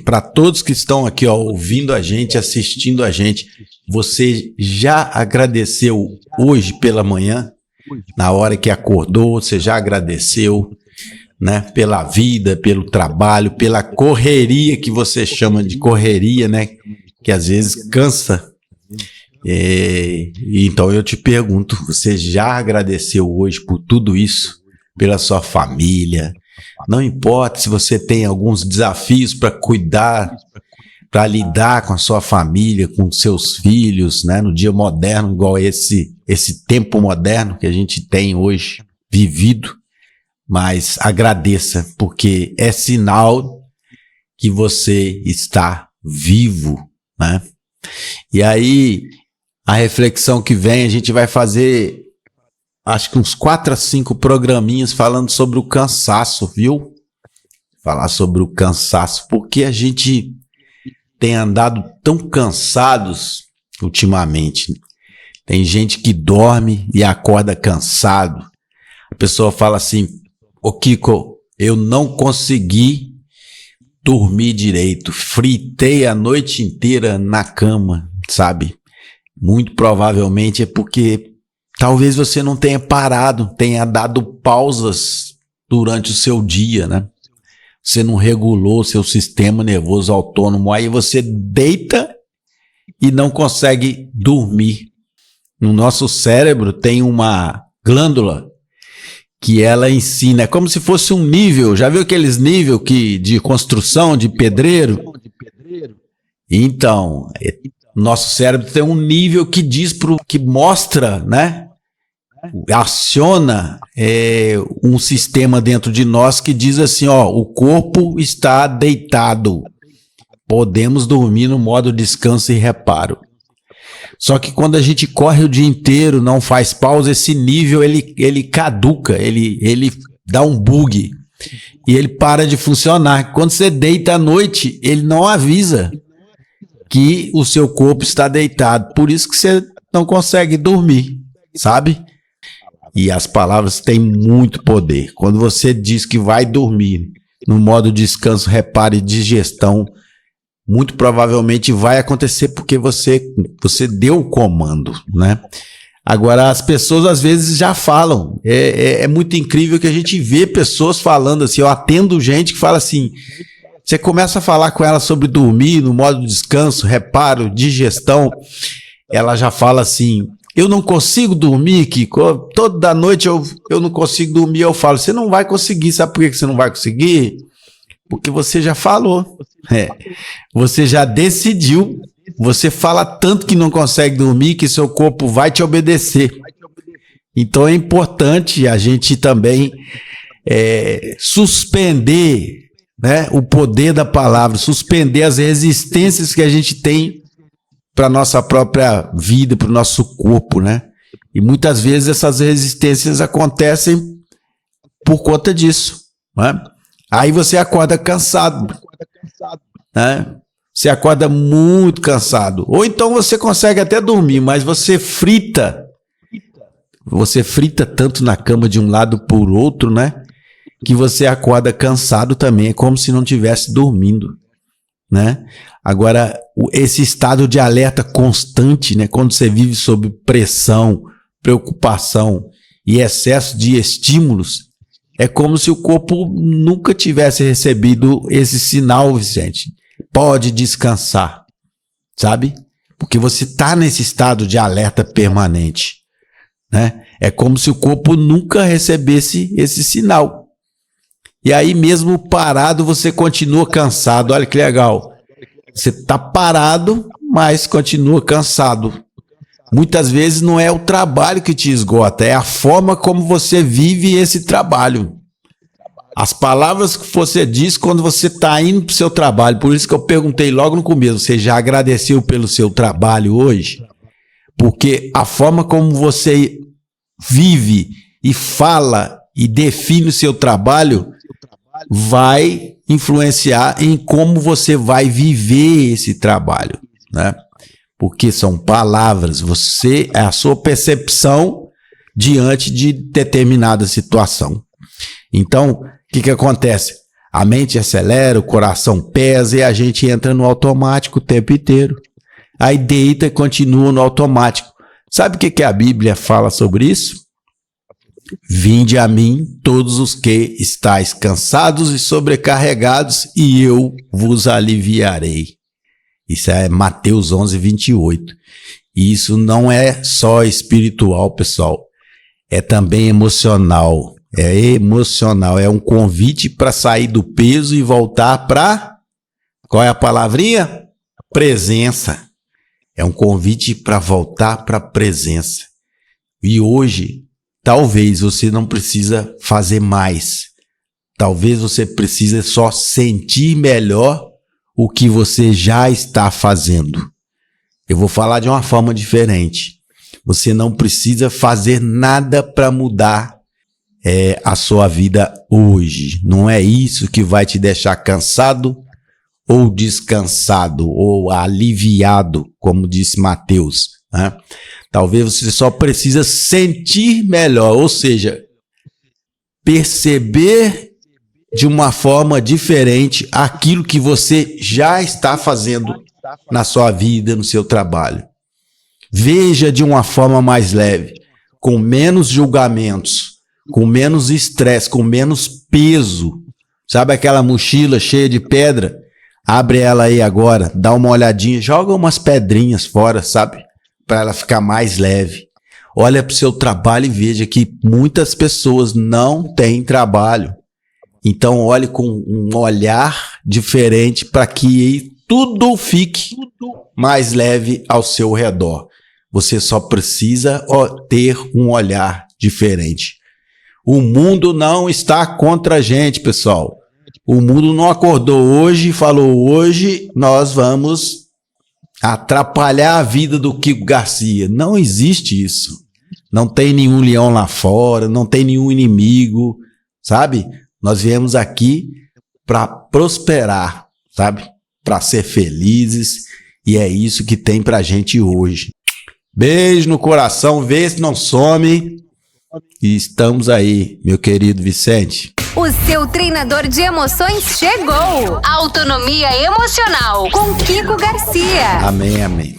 Para todos que estão aqui, ó, ouvindo a gente, assistindo a gente, você já agradeceu hoje pela manhã? Na hora que acordou, você já agradeceu, né? Pela vida, pelo trabalho, pela correria que você chama de correria, né? Que às vezes cansa. Então eu te pergunto, você já agradeceu hoje por tudo isso? Pela sua família? Não importa se você tem alguns desafios para cuidar, para lidar com a sua família, com seus filhos, né? No dia moderno, igual esse tempo moderno que a gente tem hoje vivido, mas agradeça, porque é sinal que você está vivo, né? E aí, a reflexão que vem, a gente vai fazer, acho que uns 4 a 5 programinhas falando sobre o cansaço, viu? Falar sobre o cansaço, porque a gente tem andado tão cansados ultimamente. Tem gente que dorme e acorda cansado. A pessoa fala assim, ô Kiko, eu não consegui dormir direito, fritei a noite inteira na cama, sabe? Muito provavelmente é porque talvez você não tenha parado, tenha dado pausas durante o seu dia, né? Você não regulou seu sistema nervoso autônomo, aí você deita e não consegue dormir. No nosso cérebro tem uma glândula que ela ensina, é como se fosse um nível, já viu aqueles níveis de construção, de pedreiro? Então, nosso cérebro tem um nível que diz que mostra, né? Aciona um sistema dentro de nós que diz assim, ó, o corpo está deitado, podemos dormir no modo descanso e reparo. Só que quando a gente corre o dia inteiro, não faz pausa, esse nível ele caduca, ele dá um bug e ele para de funcionar. Quando você deita à noite, ele não avisa que o seu corpo está deitado, por isso que você não consegue dormir, sabe? E as palavras têm muito poder. Quando você diz que vai dormir no modo descanso, reparo e digestão, muito provavelmente vai acontecer porque você deu o comando, né? Agora, as pessoas às vezes já falam. É muito incrível que a gente vê pessoas falando assim. Eu atendo gente que fala assim, você começa a falar com ela sobre dormir no modo descanso, reparo, digestão, ela já fala assim, eu não consigo dormir, Kiko, toda noite eu não consigo dormir, eu falo, você não vai conseguir, sabe por que você não vai conseguir? Porque você já falou, você já decidiu, você fala tanto que não consegue dormir que seu corpo vai te obedecer. Então é importante a gente também suspender, né, o poder da palavra, suspender as resistências que a gente tem para a nossa própria vida, para o nosso corpo, né? E muitas vezes essas resistências acontecem por conta disso, né? Aí você acorda cansado, né? Você acorda muito cansado. Ou então você consegue até dormir, mas você frita tanto na cama de um lado por outro, né? Que você acorda cansado também, é como se não estivesse dormindo, né? Agora, esse estado de alerta constante, né? Quando você vive sob pressão, preocupação e excesso de estímulos, é como se o corpo nunca tivesse recebido esse sinal, Vicente. Pode descansar, sabe? Porque você está nesse estado de alerta permanente, né? É como se o corpo nunca recebesse esse sinal. E aí mesmo parado você continua cansado. Olha que legal. Você está parado, mas continua cansado. Muitas vezes não é o trabalho que te esgota, é a forma como você vive esse trabalho. As palavras que você diz quando você está indo para o seu trabalho. Por isso que eu perguntei logo no começo, você já agradeceu pelo seu trabalho hoje? Porque a forma como você vive e fala e define o seu trabalho vai influenciar em como você vai viver esse trabalho, né? Porque são palavras, é a sua percepção diante de determinada situação. Então, o que acontece? A mente acelera, o coração pesa e a gente entra no automático o tempo inteiro. Aí deita e continua no automático. Sabe o que a Bíblia fala sobre isso? Vinde a mim todos os que estáis cansados e sobrecarregados, e eu vos aliviarei. Isso é Mateus 11:28. E isso não é só espiritual, pessoal. É também emocional. É emocional. É um convite para sair do peso e voltar para... Qual é a palavrinha? Presença. É um convite para voltar para a presença. E hoje, talvez você não precisa fazer mais. Talvez você precise só sentir melhor o que você já está fazendo. Eu vou falar de uma forma diferente. Você não precisa fazer nada para mudar a sua vida hoje. Não é isso que vai te deixar cansado ou descansado ou aliviado, como disse Mateus, né? Talvez você só precisa sentir melhor, ou seja, perceber de uma forma diferente aquilo que você já está fazendo na sua vida, no seu trabalho. Veja de uma forma mais leve, com menos julgamentos, com menos estresse, com menos peso. Sabe aquela mochila cheia de pedra? Abre ela aí agora, dá uma olhadinha, joga umas pedrinhas fora, sabe? Para ela ficar mais leve. Olha para o seu trabalho e veja que muitas pessoas não têm trabalho. Então olhe com um olhar diferente para que tudo fique mais leve ao seu redor. Você só precisa ter um olhar diferente. O mundo não está contra a gente, pessoal. O mundo não acordou hoje e falou: hoje nós vamos atrapalhar a vida do Kiko Garcia. Não existe isso. Não tem nenhum leão lá fora, não tem nenhum inimigo, sabe? Nós viemos aqui para prosperar, sabe? Para ser felizes, e é isso que tem pra gente hoje. Beijo no coração, vê se não some. E estamos aí, meu querido Vicente. O seu treinador de emoções chegou. Autonomia emocional com Kiko Garcia. Amém, amém.